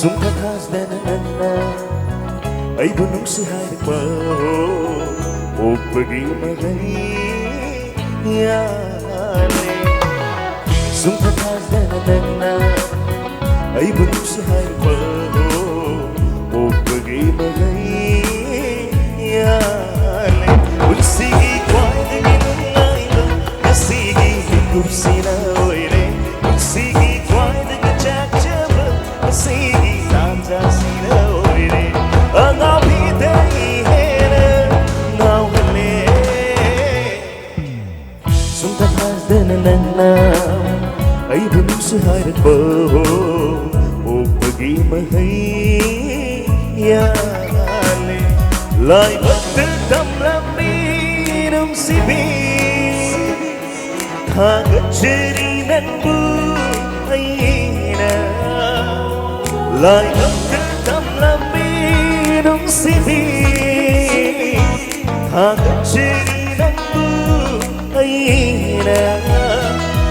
Sungkakasdanana ay bunong si Harpa o pag-imagayani. Sungkakasdanana ay bunong si Harpa o pag-imagayani. Unsigi kway na ginunaylo nasigi hinggup sinawayre. Unsigi kway na gachachaba nasigi samsa sinawayre. Ang apitay hena nawale Sungkakasdanana ay bunong si Harpa o pag-imagayani. Lai pagdadamlamin ang sibig hanggang jerinan buhay na. Lai pagdadamlamin ang sibig hanggang jerinan buhay na.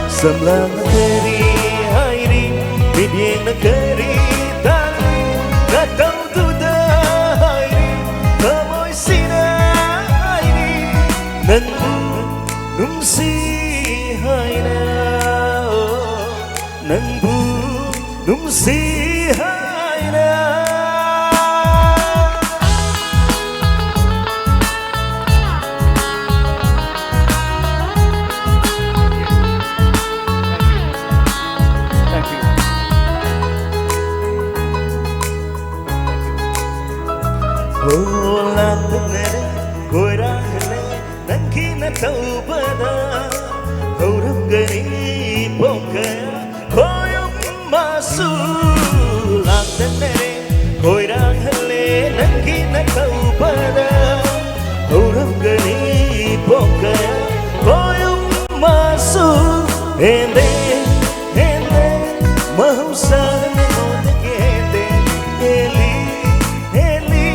Samlang negeri hairi bidang negeri tali datang nung sihay na nung sihay na. Thank you. Oh, lantanere koirahale nangkina taubada kauram gani poka koyum masu lantanere koirahale nangkina taubada kauram gani poka koyum masu hende hende mahusar hende heli heli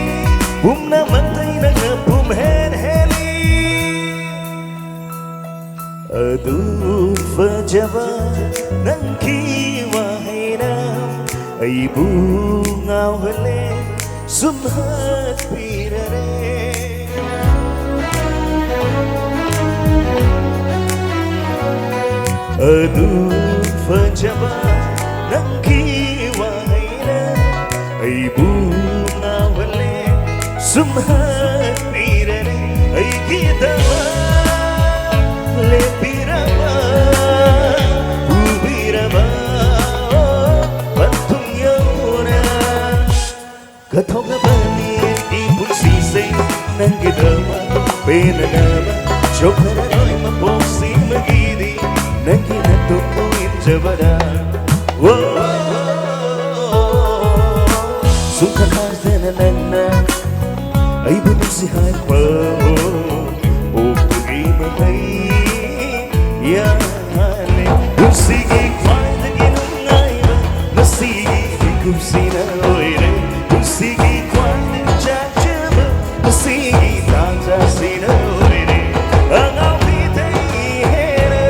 bumna matay na bum heli adu fajaba nang kiwahinam ay bungaw hali sumhat pirare. Adu fajaba nang kiwahinam ay bungaw hali sumhat pirare. Ay kita le pirama ubirama pantung yona kathok na bani ipun sisay nang gidama penanama chokara noy maposi magidi nang kinatukuin jabada. Sungkakasdanana ay bunong si Harpa o pag-imagayani. Unsigi kway na ginunaylo nasigi hinggup sinawayre. Unsigi kway na gachachaba nasigi samsa sinawayre. Ang apitay hena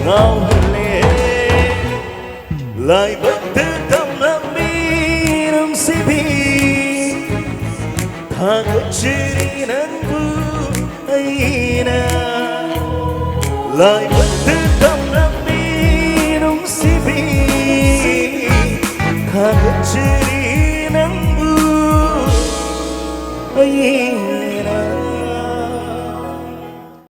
nawale lai pagdadamlamin ang sibig hanggang jerinan buhay na. Lai